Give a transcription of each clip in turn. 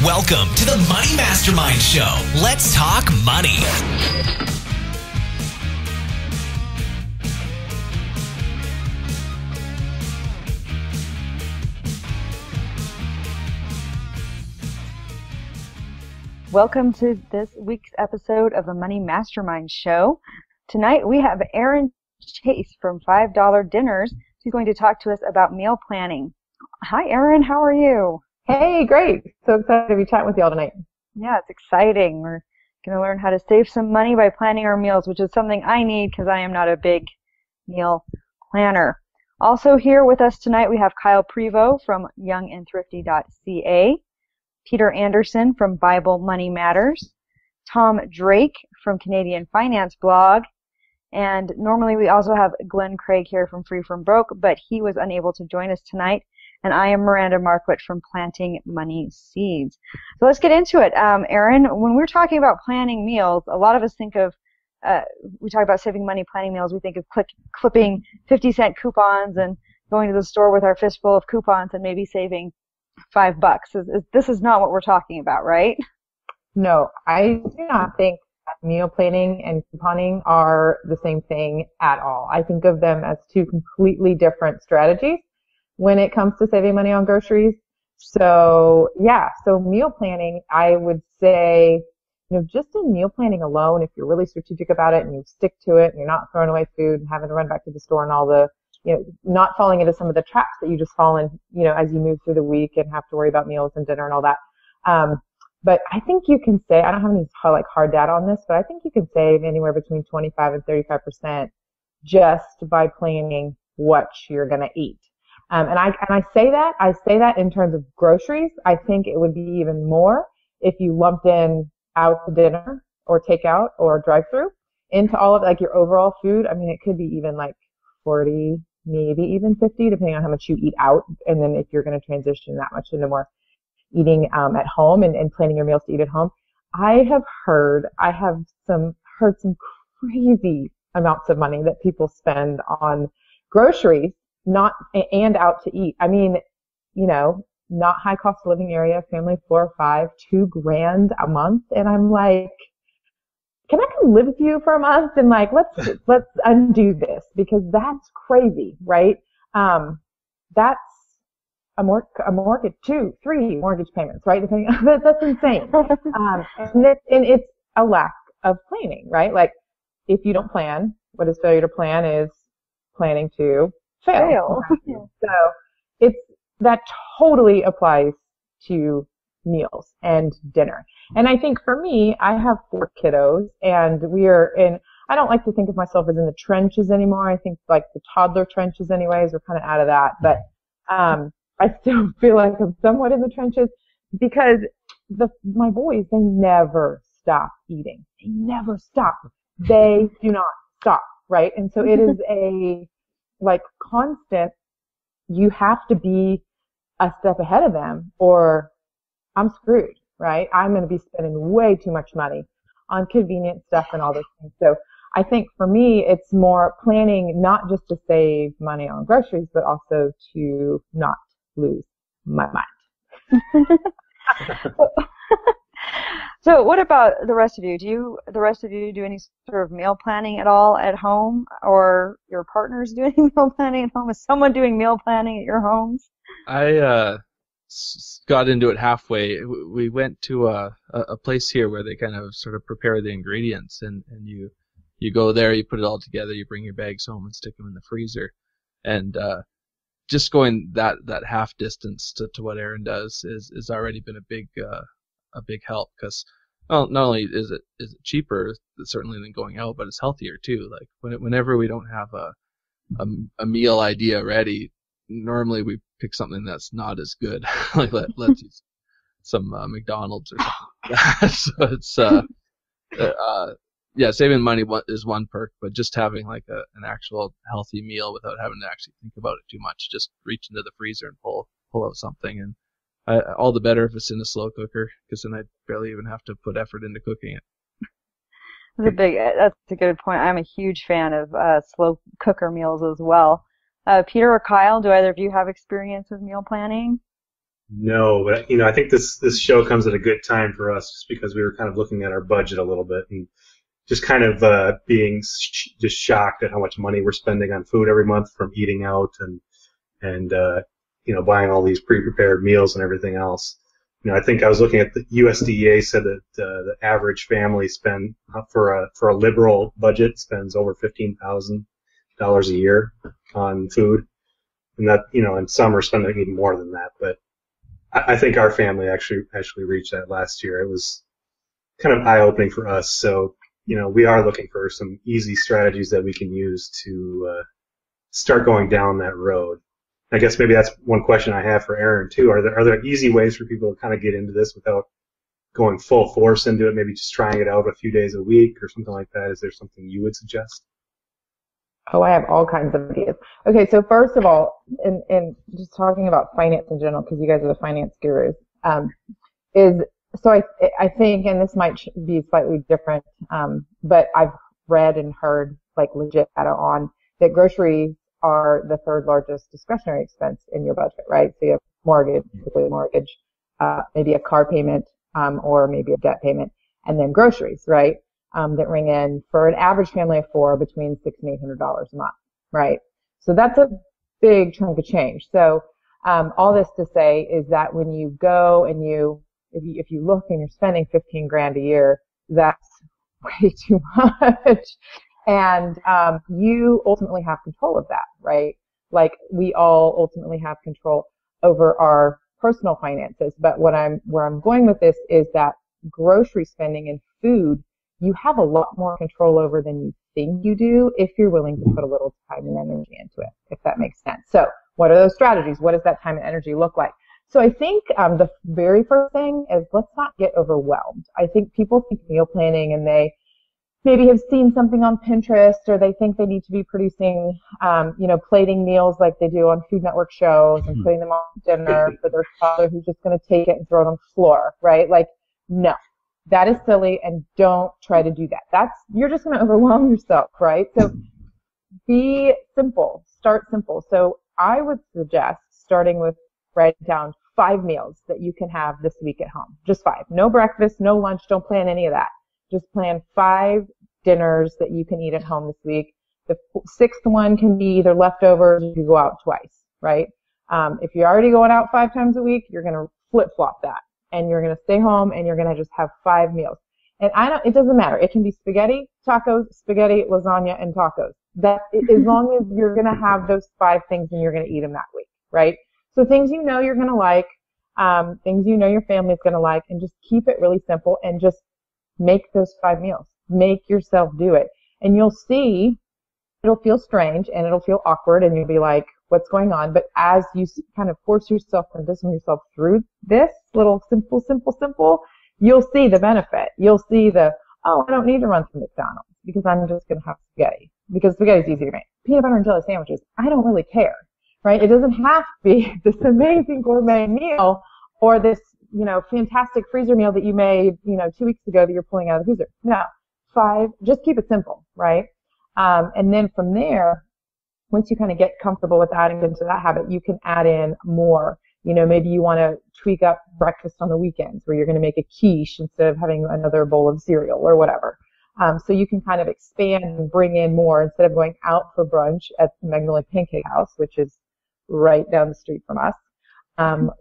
Welcome to the Money Mastermind Show. Let's talk money. Welcome to this week's episode of the Money Mastermind Show. Tonight we have Erin Chase from $5 Dinners. She's going to talk to us about meal planning. Hi, Erin. How are you? Hey, great. So excited to be chatting with y'all tonight. Yeah, it's exciting. We're going to learn how to save some money by planning our meals, which is something I need because I am not a big meal planner. Also here with us tonight, we have Kyle Prevost from youngandthrifty.ca. Peter Anderson from Bible Money Matters, Tom Drake from Canadian Finance Blog, and normally we also have Glenn Craig here from Free From Broke, but he was unable to join us tonight, and I am Miranda Marquardt from Planting Money Seeds. So let's get into it. Erin, when we're talking about planning meals, a lot of us think of, we talk about saving money planning meals, we think of clipping 50-cent coupons and going to the store with our fistful of coupons and maybe saving $5. This is not what we're talking about, right? No, I do not think that meal planning and couponing are the same thing at all. I think of them as two completely different strategies when it comes to saving money on groceries. So meal planning, I would say, just in meal planning alone, if you're really strategic about it and you stick to it and you're not throwing away food and having to run back to the store and all the not falling into some of the traps that you just fall in, as you move through the week and have to worry about meals and dinner and all that. But I think you can say, I don't have any hard data on this, but I think you can save anywhere between 25 and 35% just by planning what you're going to eat. And I say that in terms of groceries. I think it would be even more if you lumped in out to dinner or takeout or drive-through into all of your overall food. I mean, it could be even 40, maybe even 50, depending on how much you eat out. And then if you're going to transition that much into more eating at home and planning your meals to eat at home. I have heard some crazy amounts of money that people spend on groceries, and out to eat. I mean, not high cost of living area, family of 4 or 5, $2,000 a month. And I'm like, can I come live with you for a month and let's undo this, because that's crazy, right? That's a mortgage, 2, 3 mortgage payments, right? That's insane. And it's a lack of planning, right? If you don't plan, what is failure to plan is planning to fail. So that totally applies to meals and dinner. And I think for me, I have 4 kiddos, and I don't like to think of myself as in the trenches anymore. I think the toddler trenches anyways, we're kind of out of that. But I still feel like I'm somewhat in the trenches because my boys, they never stop eating. They never stop. They do not stop, right? And so it is a constant, you have to be a step ahead of them or I'm screwed, right? I'm going to be spending way too much money on convenient stuff and all those things. So I think for me, it's more planning, not just to save money on groceries, but also to not lose my mind. So what about the rest of you? Do any sort of meal planning at all at home, or your partners do any meal planning at home? Is someone doing meal planning at your homes? I got into it halfway. We went to a place here where they kind of sort of prepare the ingredients, and you go there, you put it all together, you bring your bags home and stick them in the freezer. And just going that half distance to what Erin does is already been a big help, because not only is it cheaper certainly than going out, but it's healthier too. Whenever we don't have a meal idea ready, normally we pick something that's not as good. Let's use some McDonald's or something. So it's saving money is one perk, but just having an actual healthy meal without having to actually think about it too much, just reach into the freezer and pull out something. And all the better if it's in a slow cooker, because then I barely even have to put effort into cooking it. That's a good point. I'm a huge fan of slow cooker meals as well. Peter or Kyle, do either of you have experience with meal planning? No, but I think this show comes at a good time for us just because we were kind of looking at our budget a little bit and just kind of being just shocked at how much money we're spending on food every month from eating out and buying all these pre-prepared meals and everything else. I think I was looking at the USDA said that the average family spend for a liberal budget spends over $15,000 a year on food, and that and some are spending even more than that. But I think our family actually reached that last year. It was kind of eye-opening for us. So we are looking for some easy strategies that we can use to start going down that road. I guess maybe that's one question I have for Erin too. Are there easy ways for people to kind of get into this without going full force into it? Maybe just trying it out a few days a week or something like that. Is there something you would suggest? Oh, I have all kinds of ideas. Okay, so first of all, in just talking about finance in general, because you guys are the finance gurus, I think, and this might be slightly different, but I've read and heard like legit data on that groceries are the third largest discretionary expense in your budget, right? So you have mortgage, typically a mortgage, maybe a car payment, or maybe a debt payment, and then groceries, right? That ring in for an average family of four between $600 and $800 a month, right? So that's a big chunk of change. So, all this to say is that when you go and if you look and you're spending 15 grand a year, that's way too much. And, you ultimately have control of that, right? Like we all ultimately have control over our personal finances. But where I'm going with this is that grocery spending and food, you have a lot more control over than you think you do if you're willing to put a little time and energy into it, if that makes sense. So what are those strategies? What does that time and energy look like? So I think the very first thing is let's not get overwhelmed. I think people think meal planning and they maybe have seen something on Pinterest or they think they need to be producing, plating meals like they do on Food Network shows and putting them on dinner for their father who's just going to take it and throw it on the floor, right? Like, no. That is silly, and don't try to do that. You're just going to overwhelm yourself, right? So be simple. Start simple. So I would suggest starting with writing down 5 meals that you can have this week at home. Just 5. No breakfast, no lunch. Don't plan any of that. Just plan 5 dinners that you can eat at home this week. The 6th one can be either leftovers or you go out twice, right? If you're already going out 5 times a week, you're going to flip-flop that. And you're going to stay home and you're going to just have 5 meals. And it doesn't matter. It can be spaghetti, tacos, spaghetti, lasagna, and tacos. As long as you're going to have those 5 things and you're going to eat them that week, right? So things you're going to like, things your family's going to like, and just keep it really simple and just make those 5 meals. Make yourself do it. And you'll see it'll feel strange and it'll feel awkward and you'll be like, what's going on? But as you kind of force yourself and discipline yourself through this little simple, you'll see the benefit. You'll see I don't need to run through McDonald's because I'm just going to have spaghetti because spaghetti is easy to make. Peanut butter and jelly sandwiches, I don't really care, right? It doesn't have to be this amazing gourmet meal or this, fantastic freezer meal that you made, 2 weeks ago that you're pulling out of the freezer. No, 5, just keep it simple, right? And then from there, once you kind of get comfortable with adding into that habit, you can add in more. Maybe you want to tweak up breakfast on the weekends where you're going to make a quiche instead of having another bowl of cereal or whatever. So you can kind of expand and bring in more instead of going out for brunch at the Magnolia Pancake House, which is right down the street from us. Don't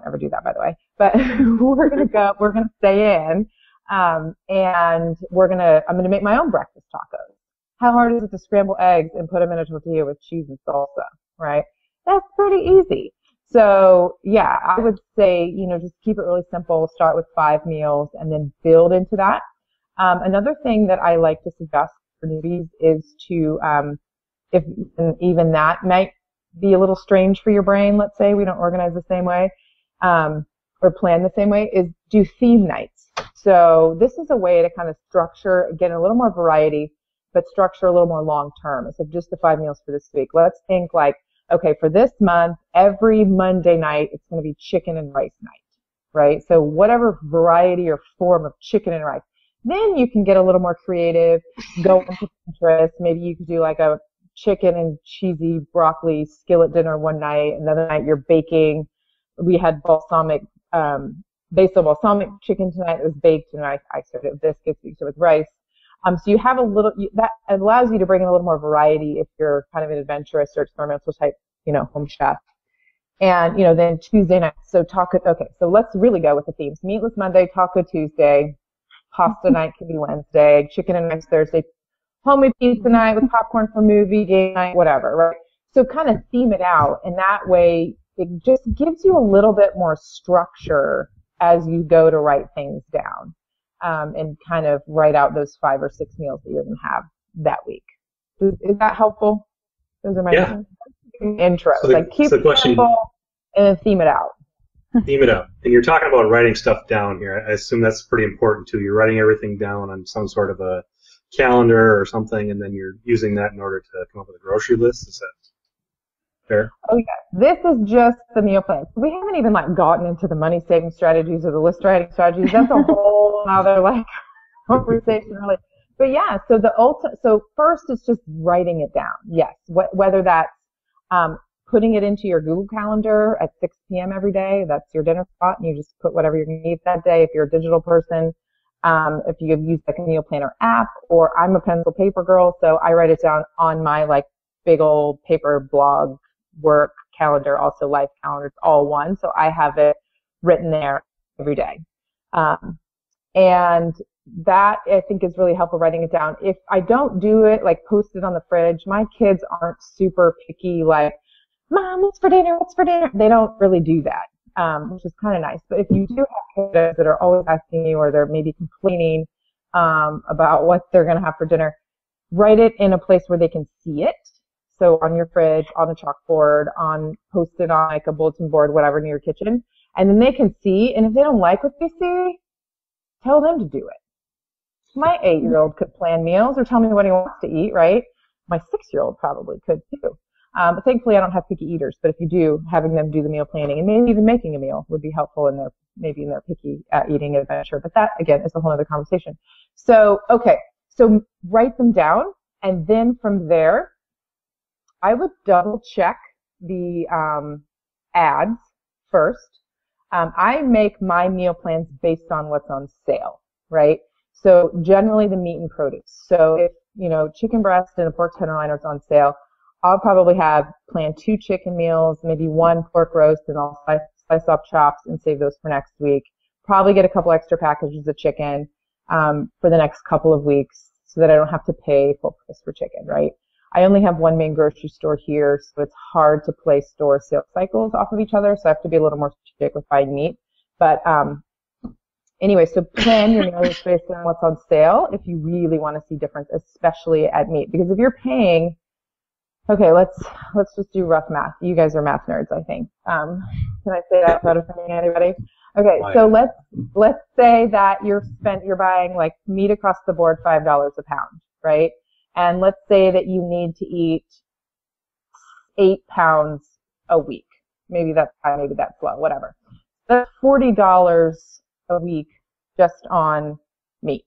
ever do that, by the way, but we're going to stay in, and I'm going to make my own breakfast tacos. How hard is it to scramble eggs and put them in a tortilla with cheese and salsa, right? That's pretty easy. So yeah, I would say, just keep it really simple. Start with 5 meals and then build into that. Another thing that I like to suggest for newbies is to, if even that might be a little strange for your brain, let's say we don't organize the same way, or plan the same way, is do theme nights. So this is a way to kind of structure, get a little more variety, but structure a little more long term. Instead of just the 5 meals for this week, let's think like, okay, for this month, every Monday night, it's going to be chicken and rice night, right? So whatever variety or form of chicken and rice. Then you can get a little more creative, go into Pinterest. Maybe you could do like a chicken and cheesy broccoli skillet dinner one night. Another night you're baking we had basil balsamic chicken tonight. It was baked, and I served it with biscuits, we served it with rice. So you have that allows you to bring in a little more variety if you're kind of an adventurous or experimental type, home chef. And, then Tuesday night, so taco, okay, so let's really go with the themes. Meatless Monday, Taco Tuesday, pasta night can be Wednesday, chicken and rice Thursday, homemade pizza night with popcorn for movie, game night, whatever, right? So kind of theme it out, and that way it just gives you a little bit more structure as you go to write things down, and kind of write out those 5 or 6 meals that you're going to have that week. Is that helpful? Those are my intros. So keep it simple and then theme it out. Theme it up. And you're talking about writing stuff down here. I assume that's pretty important too. You're writing everything down on some sort of a calendar or something, and then you're using that in order to come up with a grocery list. Is that fair? Oh yeah. This is just the meal plan. We haven't even gotten into the money saving strategies or the list writing strategies. That's a whole other conversation really. But yeah, so first it's just writing it down. Yes. Whether that's putting it into your Google Calendar at 6 p.m. every day. That's your dinner spot, and you just put whatever you're going to eat that day. If you're a digital person, if you use a meal planner app, or I'm a pencil paper girl, so I write it down on my big old paper blog work calendar, also life calendar. It's all one, so I have it written there every day. And that I think is really helpful, writing it down. If I don't do it, post it on the fridge, my kids aren't super picky, Mom, what's for dinner? What's for dinner? They don't really do that, which is kind of nice. But if you do have kids that are always asking you, or they're maybe complaining about what they're going to have for dinner, write it in a place where they can see it. So on your fridge, on a chalkboard, post it on a bulletin board, whatever, near your kitchen. And then they can see, and if they don't like what they see, tell them to do it. My 8-year-old could plan meals or tell me what he wants to eat, right? My 6-year-old probably could too. But thankfully I don't have picky eaters, but if you do, having them do the meal planning and maybe even making a meal would be helpful in their picky eating adventure. But that, again, is a whole other conversation. So, okay. So write them down, and then from there, I would double check the ads first. I make my meal plans based on what's on sale, right? So generally the meat and produce. So if, chicken breast and a pork tenderloin is on sale, I'll probably plan 2 chicken meals, maybe 1 pork roast, and I'll slice up chops and save those for next week. Probably get a couple extra packages of chicken for the next couple of weeks so that I don't have to pay full price for chicken, right? I only have one main grocery store here, so it's hard to place store sales cycles off of each other, so I have to be a little more strategic with buying meat. But anyway, so plan your meals based on what's on sale if you really want to see difference, especially at meat. Because if you're paying, okay, let's just do rough math. You guys are math nerds, I think. Can I say that without offending anybody? Okay, so let's say that you're buying meat across the board $5 a pound, right? And let's say that you need to eat 8 pounds a week. Maybe that's high, maybe that's low, whatever. That's $40 a week just on meat.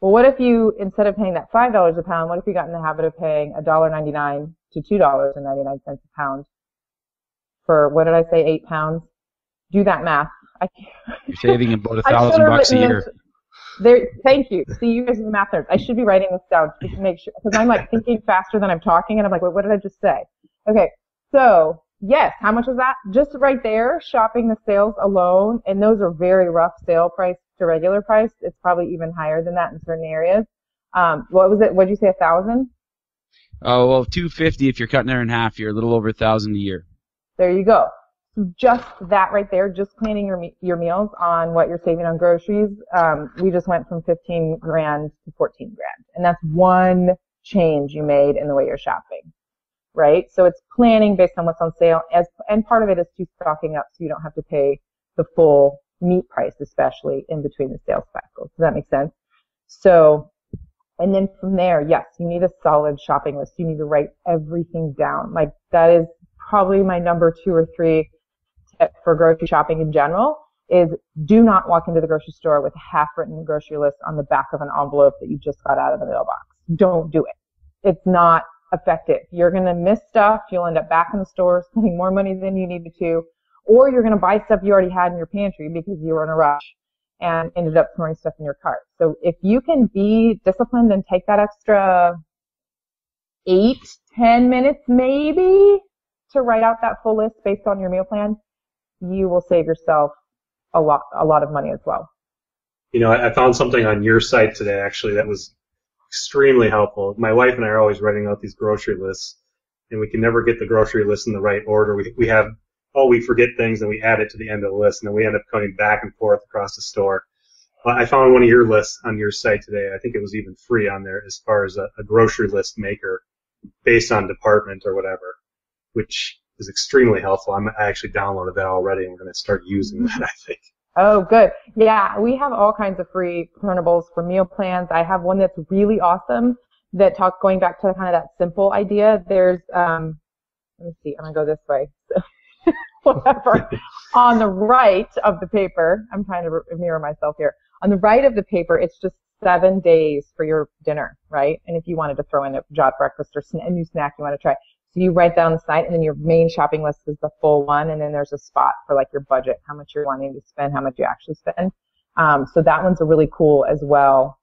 Well, what if you, instead of paying that $5 a pound, what if you got in the habit of paying $1.99 to $2.99 a pound for, what did I say, 8 pounds? Do that math. You're saving about $1,000 a year. Thank you. See, you guys are the math nerds. I should be writing this down just to make sure, because I'm thinking faster than I'm talking, and I'm wait, what did I just say? Okay, so yes, how much is that? Just right there, shopping the sales alone, and those are very rough sale price to regular price. It's probably even higher than that in certain areas. What was it? What did you say? 1,000? Oh, well, $250 if you're cutting it in half. You're a little over $1,000 a year. There you go. Just that right there, just planning your meals on what you're saving on groceries. We just went from 15 grand to 14 grand, and that's one change you made in the way you're shopping, right? So it's planning based on what's on sale, and part of it is to stocking up so you don't have to pay the full meat price, especially in between the sales cycles. Does that make sense? So, and then from there, yes, you need a solid shopping list. You need to write everything down. That is probably my number 2 or 3 tip for grocery shopping in general, is do not walk into the grocery store with a half-written grocery list on the back of an envelope that you just got out of the mailbox. Don't do it. It's not effective. You're going to miss stuff. You'll end up back in the store spending more money than you needed to, or you're going to buy stuff you already had in your pantry because you were in a rush and ended up throwing stuff in your cart. So if you can be disciplined and take that extra 8-10 minutes maybe to write out that full list based on your meal plan, you will save yourself a lot of money as well. You know, I found something on your site today actually that was extremely helpful. My wife and I are always writing out these grocery lists, and we can never get the grocery list in the right order. We forget things and we add it to the end of the list, and then we end up coming back and forth across the store. I found one of your lists on your site today. I think it was even free on there as far as a grocery list maker based on department or whatever, which is extremely helpful. I actually downloaded that already, and we're going to start using that, I think. Oh, good. Yeah, we have all kinds of free printables for meal plans. I have one that's really awesome that going back to kind of that simple idea. There's, let me see, I'm going to go this way. So, whatever. On the right of the paper, I'm trying to mirror myself here. On the right of the paper, it's just 7 days for your dinner, right? And if you wanted to throw in a job breakfast or a new snack you want to try. So you write down the site, and then your main shopping list is the full one, and then there's a spot for like your budget, how much you're wanting to spend, how much you actually spend. So that one's a really cool as well.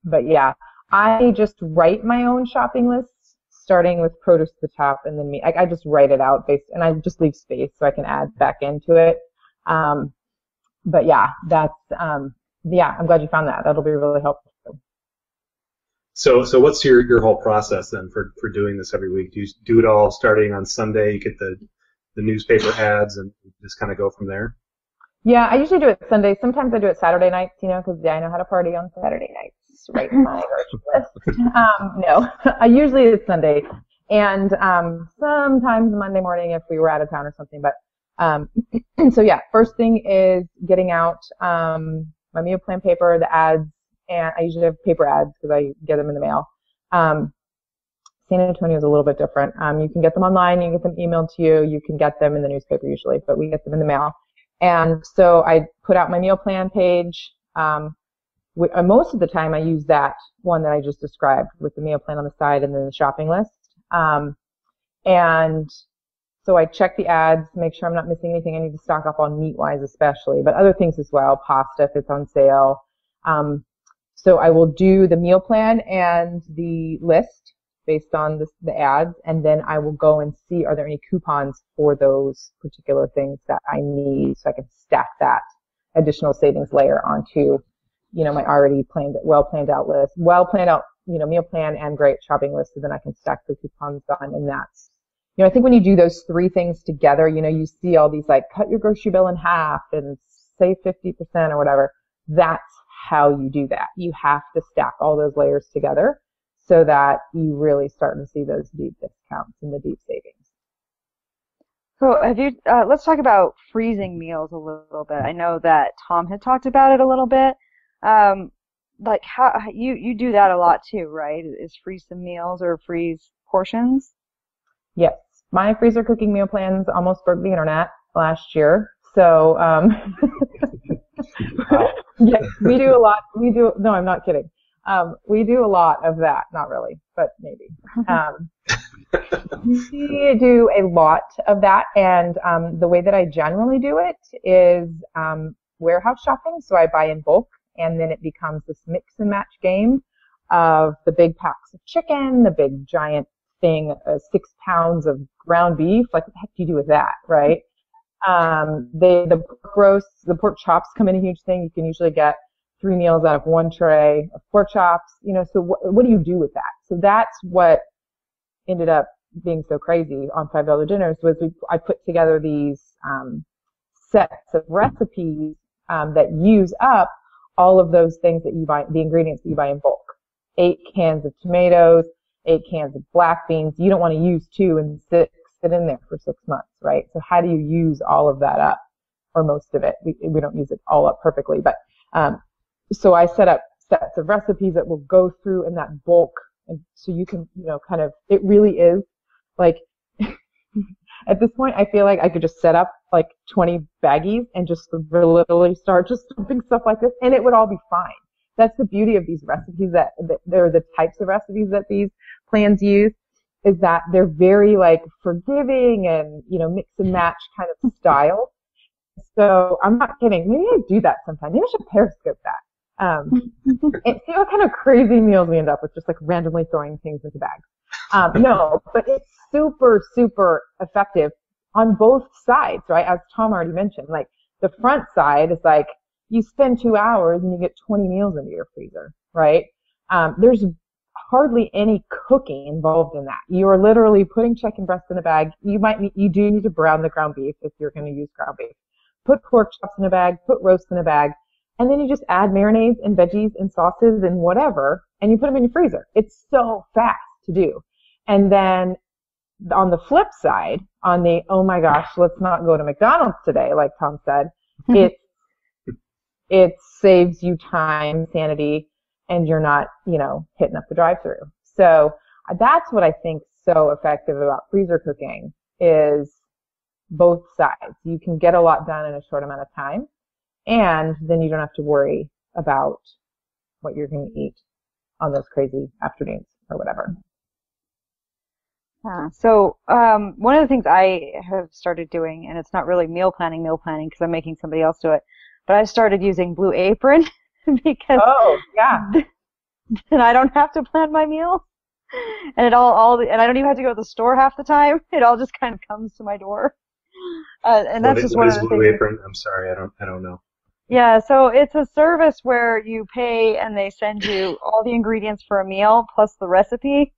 But yeah, I just write my own shopping lists, starting with produce at the top, and then I just write it out and I just leave space so I can add back into it. But yeah, that's, I'm glad you found that. That'll be really helpful. So what's your whole process then for doing this every week? Do you do it all starting on Sunday? You get the newspaper ads and just kind of go from there? Yeah, I usually do it Sunday. Sometimes I do it Saturday nights, because I know how to party on Saturday nights. Right, my grocery list. No, usually it's Sunday, and sometimes Monday morning if we were out of town or something. But so yeah, first thing is getting out my meal plan paper, the ads. And I usually have paper ads because I get them in the mail. San Antonio is a little bit different. You can get them online, you can get them emailed to you, you can get them in the newspaper usually, but we get them in the mail. And so I put out my meal plan page. Most of the time I use that one that I just described with the meal plan on the side and then the shopping list. And so I check the ads, make sure I'm not missing anything I need to stock up on meat-wise especially, but other things as well, pasta if it's on sale. So I will do the meal plan and the list based on the ads, and then I will go and see are there any coupons for those particular things that I need, so I can stack that additional savings layer onto, my already well planned out meal plan and great shopping list, so then I can stack the coupons on, and that's, I think when you do those three things together, you see all these like cut your grocery bill in half and save 50% or whatever. That's how you do that. You have to stack all those layers together so that you really start to see those deep discounts and the deep savings. So let's talk about freezing meals a little bit. I know that Tom had talked about it a little bit. Like how you do that a lot too, right? Is freeze some meals or freeze portions? Yes. My freezer cooking meal plans almost broke the internet last year. So, yes, we do a lot. No, I'm not kidding. We do a lot of that. Not really, but maybe. We do a lot of that, and the way that I generally do it is warehouse shopping. So I buy in bulk, and then it becomes this mix and match game of the big packs of chicken, the big giant thing, 6 pounds of ground beef. Like, what the heck do you do with that, right? The pork roasts, the pork chops come in a huge thing. You can usually get 3 meals out of 1 tray of pork chops, so what do you do with that? So that's what ended up being so crazy on $5 dinners was I put together these, sets of recipes, that use up all of those things that you buy, the ingredients that you buy in bulk. 8 cans of tomatoes, 8 cans of black beans. You don't want to use 2 and sit in there for 6 months, right? So how do you use all of that up, or most of it? We don't use it all up perfectly, but so I set up sets of recipes that will go through in that bulk, and so you can, kind of, it really is like at this point I feel like I could just set up like 20 baggies and just literally start just dumping stuff like this, and it would all be fine. That's the beauty of these recipes, that they're the types of recipes that these plans use. is that they're very like forgiving and, mix and match kind of style. So I'm not kidding. Maybe I do that sometime. Maybe I should Periscope that. And see what kind of crazy meals we end up with, just like randomly throwing things into bags. No, but it's super, super effective on both sides, right? As Tom already mentioned, like the front side is like you spend 2 hours and you get 20 meals into your freezer, right? There's hardly any cooking involved in that. You are literally putting chicken breast in a bag. You do need to brown the ground beef if you're going to use ground beef. Put pork chops in a bag, put roast in a bag, and then you just add marinades and veggies and sauces and whatever, and you put them in your freezer. It's so fast to do. And then on the flip side, on the, oh my gosh, let's not go to McDonald's today, like Tom said, it saves you time, sanity, and you're not, hitting up the drive-thru. So that's what I think so effective about freezer cooking is both sides. You can get a lot done in a short amount of time, and then you don't have to worry about what you're going to eat on those crazy afternoons or whatever. So one of the things I have started doing, and it's not really meal planning because I'm making somebody else do it, but I started using Blue Apron because then I don't have to plan my meals, and and I don't even have to go to the store half the time. It all just kind of comes to my door. And that's just one of the Blue things. Apron? I'm sorry, I don't know. Yeah, so it's a service where you pay and they send you all the ingredients for a meal plus the recipe,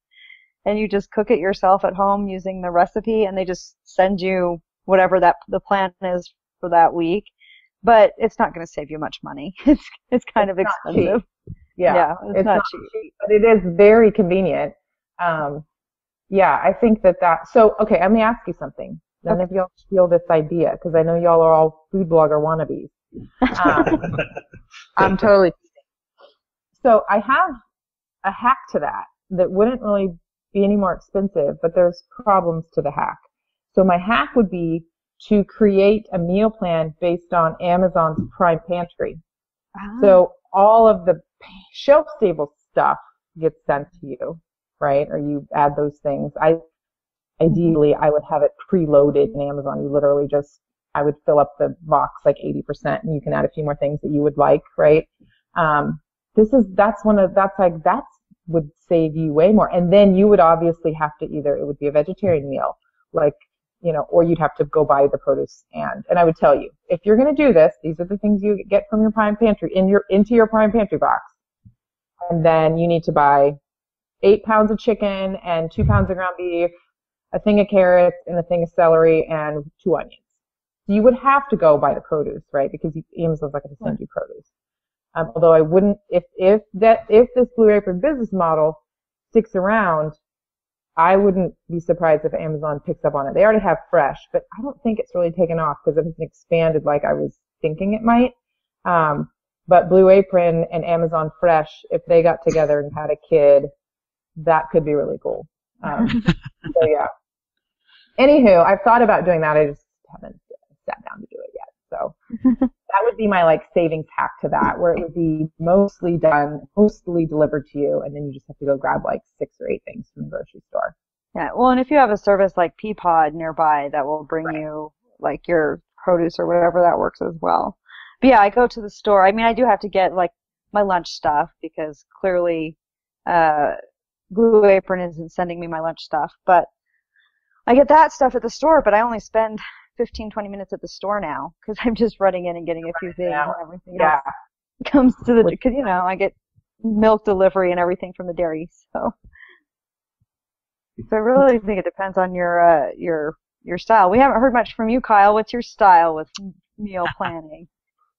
and you just cook it yourself at home using the recipe, and they just send you whatever the plan is for that week. But it's not going to save you much money. It's kind of expensive. Yeah, it's not cheap. But it is very convenient. I think that. So, okay, let me ask you something. None of y'all steal this idea, because I know y'all are all food blogger wannabes. I'm totally kidding. So I have a hack to that wouldn't really be any more expensive, but there's problems to the hack. So my hack would be to create a meal plan based on Amazon's Prime Pantry. So all of the shelf-stable stuff gets sent to you, right? Or you add those things. Ideally, I would have it preloaded in Amazon. You literally I would fill up the box like 80%, and you can add a few more things that you would like, right? That would save you way more. And then you would obviously have to it would be a vegetarian meal, like, or you'd have to go buy the produce and I would tell you, if you're going to do this, these are the things you get from your Prime Pantry into your Prime Pantry box. And then you need to buy 8 pounds of chicken and 2 pounds of ground beef, a thing of carrots and a thing of celery and 2 onions. You would have to go buy the produce, right? Because Amazon's not going to send you produce. Although I wouldn't, if this Blue Apron business model sticks around, I wouldn't be surprised if Amazon picks up on it. They already have fresh, but I don't think it's really taken off because it hasn't expanded like I was thinking it might. But Blue Apron and Amazon Fresh, if they got together and had a kid, that could be really cool. So yeah. Anywho, I've thought about doing that. I just haven't sat down to do it yet. So that would be my savings hack to that, where it would be mostly delivered to you, and then you just have to go grab 6 or 8 things from the grocery store. Yeah, well, and if you have a service like Peapod nearby that will bring you your produce or whatever, that works as well. But yeah, I go to the store. I mean, I do have to get my lunch stuff because clearly Blue Apron isn't sending me my lunch stuff, but I get that stuff at the store, but I only spend 15-20 minutes at the store now because I'm just running in and getting a few things and everything else comes to because I get milk delivery and everything from the dairy, so I really think it depends on your style. We haven't heard much from you, Kyle. What's your style with meal planning?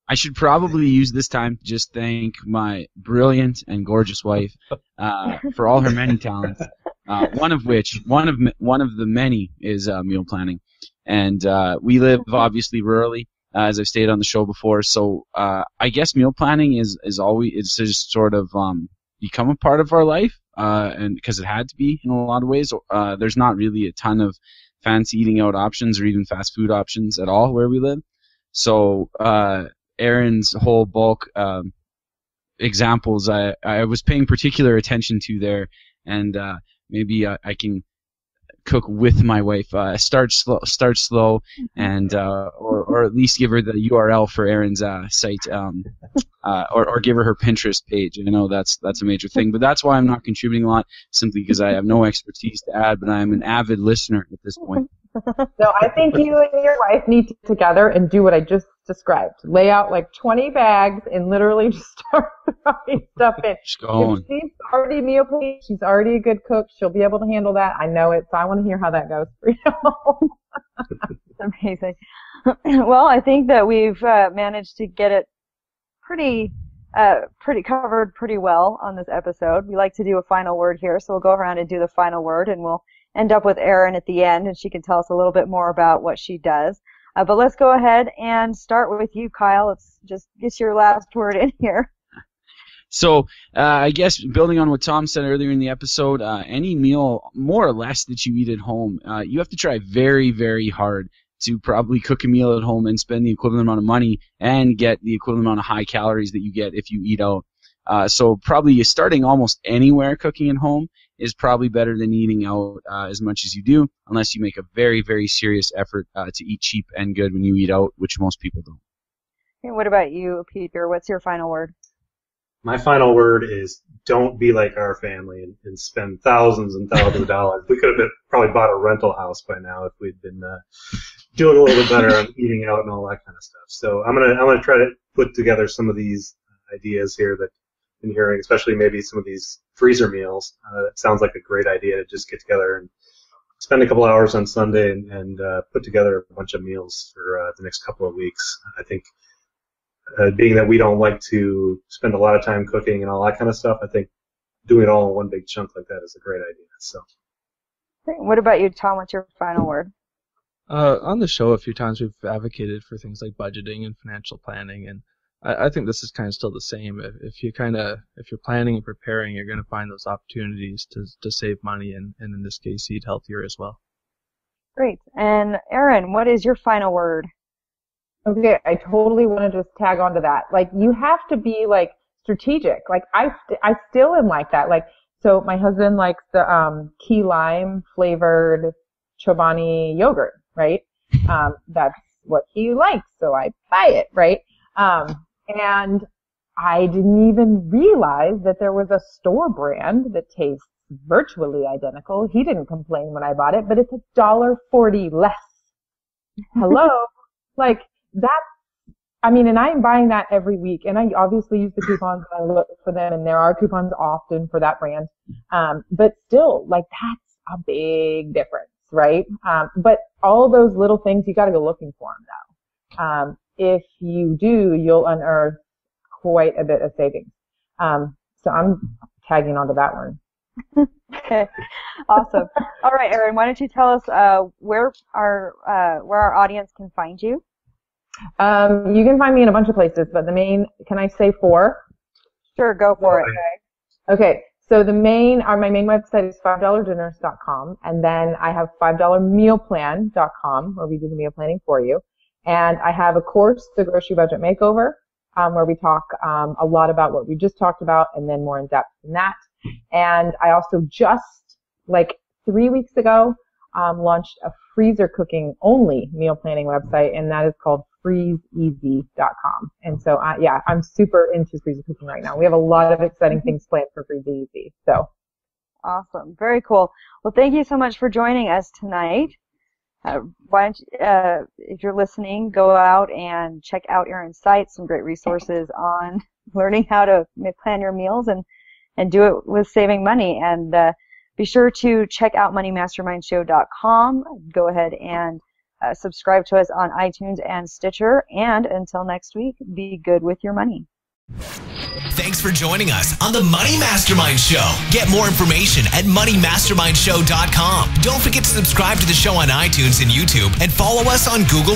I should probably use this time to just thank my brilliant and gorgeous wife for all her many talents. One of the many is meal planning, and we live obviously rurally, as I've stated on the show before. So I guess meal planning is just sort of become a part of our life, and because it had to be in a lot of ways. There's not really a ton of fancy eating out options or even fast food options at all where we live. So Erin's whole bulk examples I was paying particular attention to there, and maybe I can cook with my wife. Start slow, and or at least give her the URL for Erin's site, or give her Pinterest page. I know that's a major thing, but that's why I'm not contributing a lot, simply because I have no expertise to add. But I'm an avid listener at this point. So I think you and your wife need to get together and do what I just described. Lay out like 20 bags and literally just start throwing stuff in. Just going. If she's already meal planning, she's already a good cook. She'll be able to handle that. I know it, so I want to hear how that goes for you. Amazing. Well, I think that we've managed to get it pretty covered pretty well on this episode. We like to do a final word here, so we'll go around and do the final word, and we'll end up with Erin at the end, and she can tell us a little bit more about what she does. But let's go ahead and start with you, Kyle. Let's just get your last word in here. So I guess building on what Tom said earlier in the episode, any meal more or less that you eat at home, you have to try very, very hard to probably cook a meal at home and spend the equivalent amount of money and get the equivalent amount of high calories that you get if you eat out. So probably starting almost anywhere cooking at home is probably better than eating out as much as you do, unless you make a very, very serious effort to eat cheap and good when you eat out, which most people don't. And what about you, Peter? What's your final word? My final word is don't be like our family and spend thousands and thousands of dollars. We could have probably bought a rental house by now if we'd been doing a little bit better on eating out and all that kind of stuff. So I'm gonna try to put together some of these ideas here that I've been hearing, especially maybe some of these freezer meals. It sounds like a great idea to just get together and spend a couple hours on Sunday and put together a bunch of meals for the next couple of weeks. I think being that we don't like to spend a lot of time cooking and all that kind of stuff, I think doing it all in one big chunk like that is a great idea. So, what about you, Tom? What's your final word? On the show a few times we've advocated for things like budgeting and financial planning, and I think this is kind of still the same. If you're planning and preparing, you're going to find those opportunities to save money and in this case eat healthier as well. Great. And Erin, what is your final word? Okay, I totally want to just tag on to that. Like, you have to be like strategic. Like, I still am like that. Like, so my husband likes the key lime flavored Chobani yogurt, right? That's what he likes, so I buy it, right? And I didn't even realize that there was a store brand that tastes virtually identical. He didn't complain when I bought it, but it's $1.40 less. Hello? Like, that's, I mean, and I am buying that every week, and I obviously use the coupons and I look for them, and there are coupons often for that brand. But still, like, that's a big difference, right? But all those little things, you gotta go looking for them, though. If you do, you'll unearth quite a bit of savings. So I'm tagging onto that one. Okay, awesome. All right, Erin, why don't you tell us where our audience can find you? You can find me in a bunch of places, but the main, can I say 4? Sure, go for it. Okay, so my main website is $5dinners.com, and then I have $5mealplan.com, where we do the meal planning for you. And I have a course, The Grocery Budget Makeover, where we talk a lot about what we just talked about and then more in depth than that. And I also just, like 3 weeks ago, launched a freezer cooking only meal planning website, and that is called freezeeasy.com. And so, I'm super into freezer cooking right now. We have a lot of exciting things planned for Freeze Easy. So awesome. Very cool. Well, thank you so much for joining us tonight. Why don't you, if you're listening, go out and check out Erin's site, some great resources on learning how to plan your meals and do it with saving money. And be sure to check out moneymastermindshow.com. Go ahead and subscribe to us on iTunes and Stitcher. And until next week, be good with your money. Thanks for joining us on the Money Mastermind Show. Get more information at moneymastermindshow.com. Don't forget to subscribe to the show on iTunes and YouTube and follow us on Google+.